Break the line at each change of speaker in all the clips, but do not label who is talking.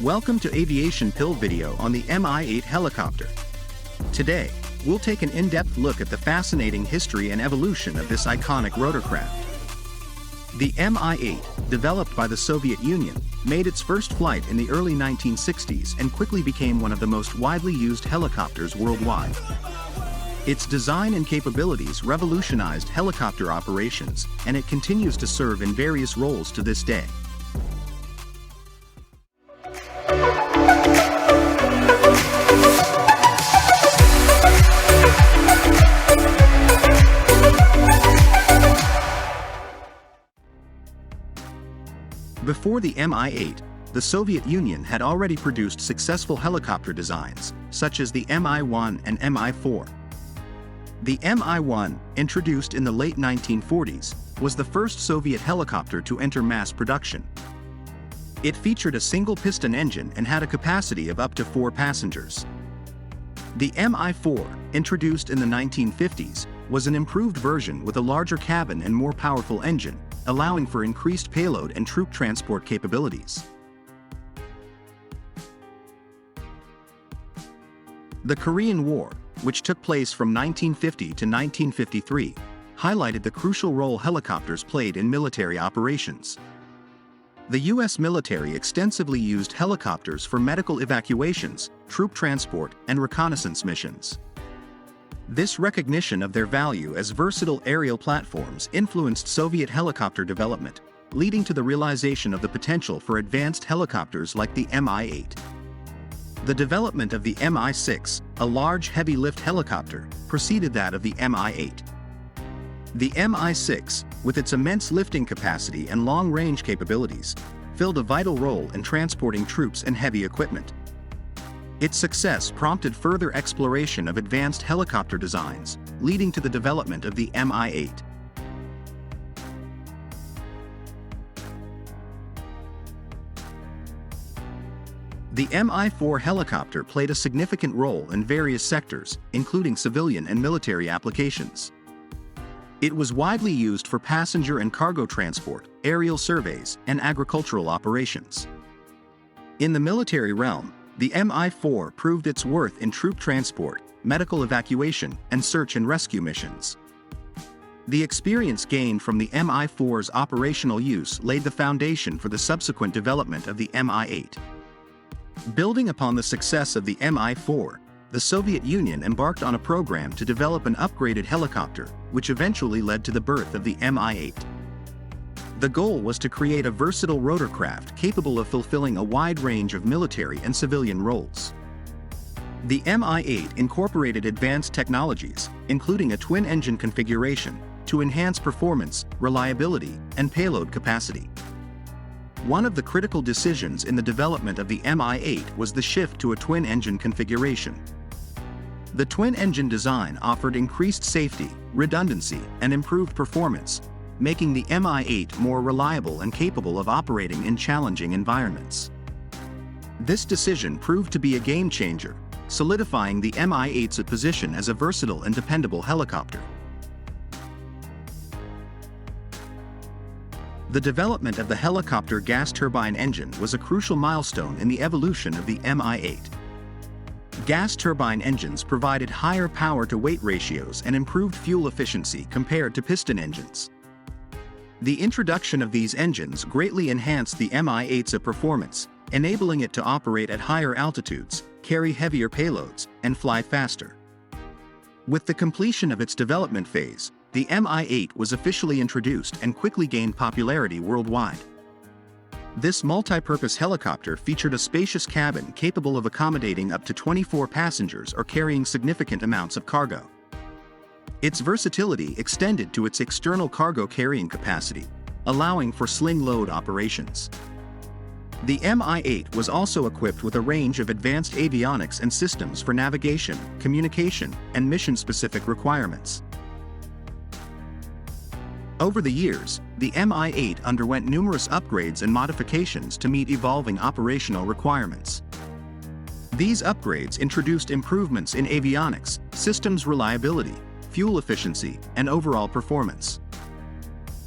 Welcome to Aviation Pill video on the Mi-8 helicopter. Today, we'll take an in-depth look at the fascinating history and evolution of this iconic rotorcraft. The Mi-8, developed by the Soviet Union, made its first flight in the early 1960s and quickly became one of the most widely used helicopters worldwide. Its design and capabilities revolutionized helicopter operations, and it continues to serve in various roles to this day. Before the Mi-8, the Soviet Union had already produced successful helicopter designs, such as the Mi-1 and Mi-4. The Mi-1, introduced in the late 1940s, was the first Soviet helicopter to enter mass production. It featured a single-piston engine and had a capacity of up to 4 passengers. The Mi-4, introduced in the 1950s, was an improved version with a larger cabin and more powerful engine, allowing for increased payload and troop transport capabilities. The Korean War, which took place from 1950 to 1953, highlighted the crucial role helicopters played in military operations. The U.S. military extensively used helicopters for medical evacuations, troop transport, and reconnaissance missions. This recognition of their value as versatile aerial platforms influenced Soviet helicopter development, leading to the realization of the potential for advanced helicopters like the Mi-8. The development of the Mi-6, a large heavy-lift helicopter, preceded that of the Mi-8. The Mi-6, with its immense lifting capacity and long-range capabilities, filled a vital role in transporting troops and heavy equipment. Its success prompted further exploration of advanced helicopter designs, leading to the development of the Mi-8. The Mi-4 helicopter played a significant role in various sectors, including civilian and military applications. It was widely used for passenger and cargo transport, aerial surveys, and agricultural operations. In the military realm, the Mi-4 proved its worth in troop transport, medical evacuation, and search and rescue missions. The experience gained from the Mi-4's operational use laid the foundation for the subsequent development of the Mi-8. Building upon the success of the Mi-4, the Soviet Union embarked on a program to develop an upgraded helicopter, which eventually led to the birth of the Mi-8. The goal was to create a versatile rotorcraft capable of fulfilling a wide range of military and civilian roles. The Mi-8 incorporated advanced technologies, including a twin-engine configuration, to enhance performance, reliability, and payload capacity. One of the critical decisions in the development of the Mi-8 was the shift to a twin-engine configuration. The twin-engine design offered increased safety, redundancy, and improved performance, making the Mi-8 more reliable and capable of operating in challenging environments. This decision proved to be a game-changer, solidifying the Mi-8's position as a versatile and dependable helicopter. The development of the helicopter gas turbine engine was a crucial milestone in the evolution of the Mi-8. Gas turbine engines provided higher power-to-weight ratios and improved fuel efficiency compared to piston engines. The introduction of these engines greatly enhanced the Mi-8's performance, enabling it to operate at higher altitudes, carry heavier payloads, and fly faster. With the completion of its development phase, the Mi-8 was officially introduced and quickly gained popularity worldwide. This multi-purpose helicopter featured a spacious cabin capable of accommodating up to 24 passengers or carrying significant amounts of cargo. Its versatility extended to its external cargo carrying capacity, allowing for sling load operations. The Mi-8 was also equipped with a range of advanced avionics and systems for navigation, communication, and mission-specific requirements. Over the years, the Mi-8 underwent numerous upgrades and modifications to meet evolving operational requirements. These upgrades introduced improvements in avionics, systems reliability, fuel efficiency, and overall performance.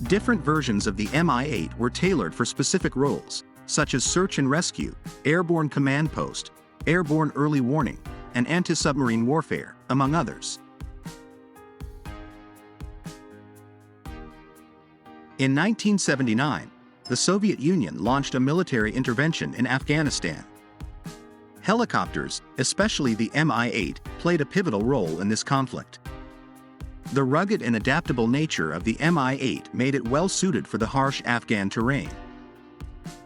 Different versions of the Mi-8 were tailored for specific roles, such as search and rescue, airborne command post, airborne early warning, and anti-submarine warfare, among others. In 1979, the Soviet Union launched a military intervention in Afghanistan. Helicopters, especially the Mi-8, played a pivotal role in this conflict. The rugged and adaptable nature of the Mi-8 made it well suited for the harsh Afghan terrain.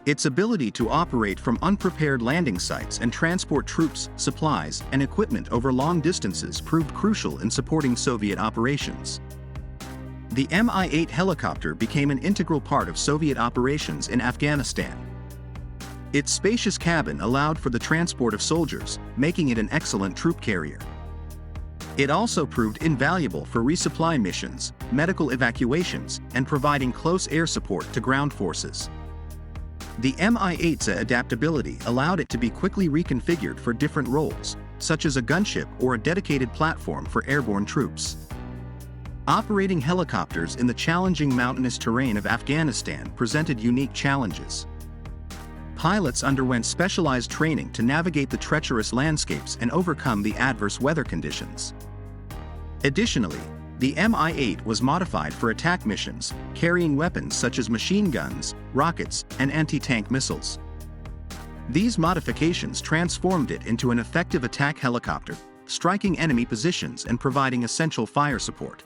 Its ability to operate from unprepared landing sites and transport troops, supplies, and equipment over long distances proved crucial in supporting Soviet operations. The Mi-8 helicopter became an integral part of Soviet operations in Afghanistan. Its spacious cabin allowed for the transport of soldiers, making it an excellent troop carrier. It also proved invaluable for resupply missions, medical evacuations, and providing close air support to ground forces. The Mi-8's adaptability allowed it to be quickly reconfigured for different roles, such as a gunship or a dedicated platform for airborne troops. Operating helicopters in the challenging mountainous terrain of Afghanistan presented unique challenges. Pilots underwent specialized training to navigate the treacherous landscapes and overcome the adverse weather conditions. Additionally, the Mi-8 was modified for attack missions, carrying weapons such as machine guns, rockets, and anti-tank missiles. These modifications transformed it into an effective attack helicopter, striking enemy positions and providing essential fire support.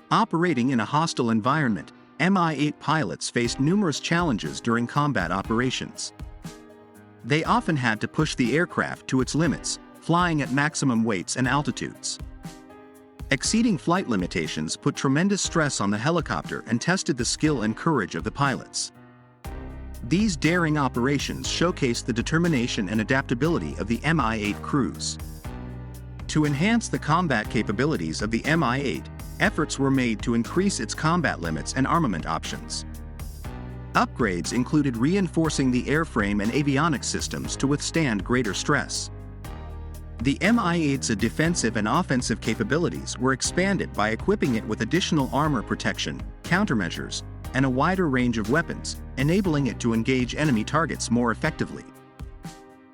Operating in a hostile environment, Mi-8 pilots faced numerous challenges during combat operations. They often had to push the aircraft to its limits, flying at maximum weights and altitudes. Exceeding flight limitations put tremendous stress on the helicopter and tested the skill and courage of the pilots. These daring operations showcased the determination and adaptability of the Mi-8 crews. To enhance the combat capabilities of the Mi-8, efforts were made to increase its combat limits and armament options. Upgrades included reinforcing the airframe and avionics systems to withstand greater stress. The Mi-8's defensive and offensive capabilities were expanded by equipping it with additional armor protection, countermeasures, and a wider range of weapons, enabling it to engage enemy targets more effectively.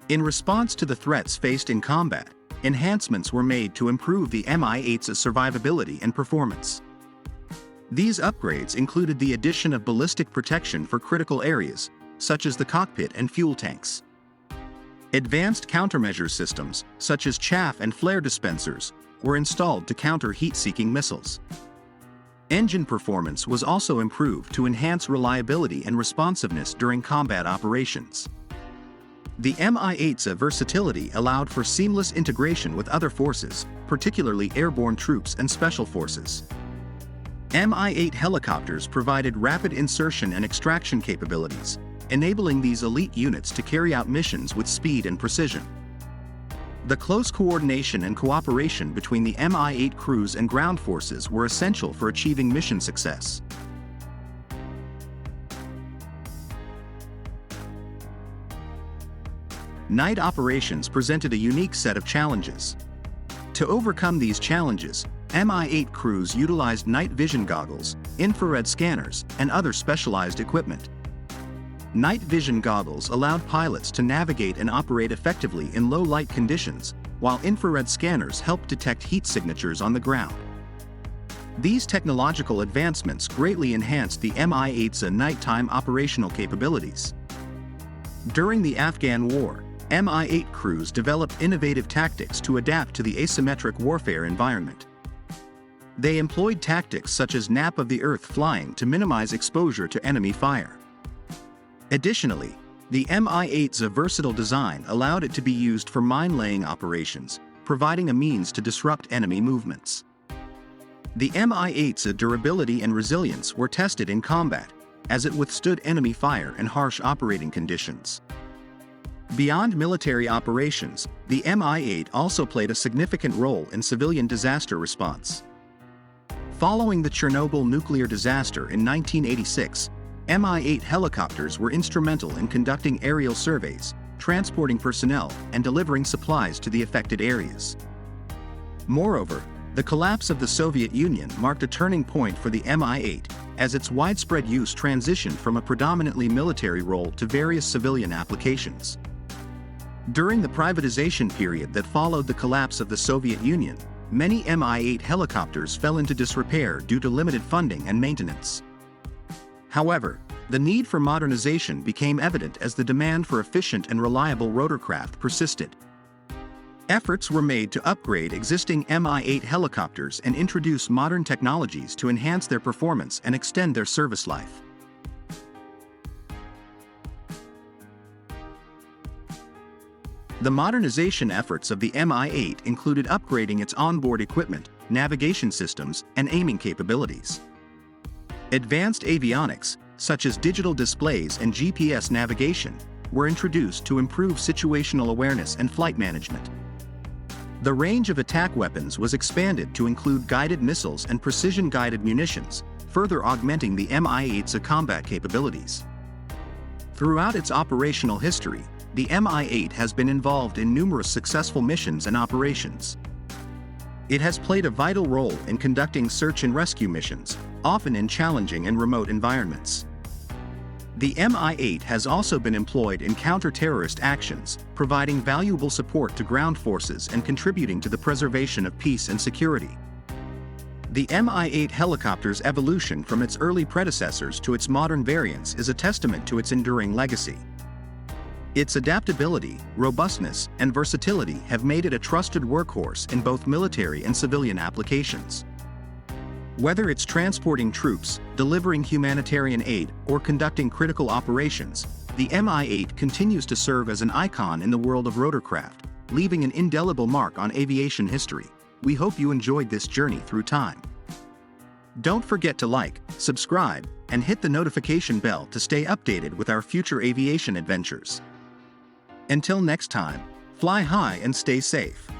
In response to the threats faced in combat, enhancements were made to improve the Mi-8's survivability and performance. These upgrades included the addition of ballistic protection for critical areas, such as the cockpit and fuel tanks. Advanced countermeasure systems, such as chaff and flare dispensers, were installed to counter heat-seeking missiles. Engine performance was also improved to enhance reliability and responsiveness during combat operations. The Mi-8's versatility allowed for seamless integration with other forces, particularly airborne troops and special forces. Mi-8 helicopters provided rapid insertion and extraction capabilities, enabling these elite units to carry out missions with speed and precision. The close coordination and cooperation between the Mi-8 crews and ground forces were essential for achieving mission success. Night operations presented a unique set of challenges. To overcome these challenges, Mi-8 crews utilized night vision goggles, infrared scanners, and other specialized equipment. Night vision goggles allowed pilots to navigate and operate effectively in low light conditions, while infrared scanners helped detect heat signatures on the ground. These technological advancements greatly enhanced the Mi-8's nighttime operational capabilities. During the Afghan War, Mi-8 crews developed innovative tactics to adapt to the asymmetric warfare environment. They employed tactics such as nap of the earth flying to minimize exposure to enemy fire. Additionally, the Mi-8's versatile design allowed it to be used for mine-laying operations, providing a means to disrupt enemy movements. The Mi-8's durability and resilience were tested in combat, as it withstood enemy fire and harsh operating conditions. Beyond military operations, the Mi-8 also played a significant role in civilian disaster response. Following the Chernobyl nuclear disaster in 1986, Mi-8 helicopters were instrumental in conducting aerial surveys, transporting personnel, and delivering supplies to the affected areas. Moreover, The collapse of the Soviet Union marked a turning point for the Mi-8, as its widespread use transitioned from a predominantly military role to various civilian applications. During the privatization period that followed the collapse of the Soviet Union, many Mi-8 helicopters fell into disrepair due to limited funding and maintenance. However, the need for modernization became evident as the demand for efficient and reliable rotorcraft persisted. Efforts were made to upgrade existing Mi-8 helicopters and introduce modern technologies to enhance their performance and extend their service life. The modernization efforts of the Mi-8 included upgrading its onboard equipment, navigation systems, and aiming capabilities. Advanced avionics, such as digital displays and GPS navigation, were introduced to improve situational awareness and flight management. The range of attack weapons was expanded to include guided missiles and precision-guided munitions, further augmenting the Mi-8's combat capabilities. Throughout its operational history, the Mi-8 has been involved in numerous successful missions and operations. It has played a vital role in conducting search and rescue missions, often in challenging and remote environments. The Mi-8 has also been employed in counter-terrorist actions, providing valuable support to ground forces and contributing to the preservation of peace and security. The Mi-8 helicopter's evolution from its early predecessors to its modern variants is a testament to its enduring legacy. Its adaptability, robustness, and versatility have made it a trusted workhorse in both military and civilian applications. Whether it's transporting troops, delivering humanitarian aid, or conducting critical operations, the Mi-8 continues to serve as an icon in the world of rotorcraft, leaving an indelible mark on aviation history. We hope you enjoyed this journey through time. Don't forget to like, subscribe, and hit the notification bell to stay updated with our future aviation adventures. Until next time, fly high and stay safe.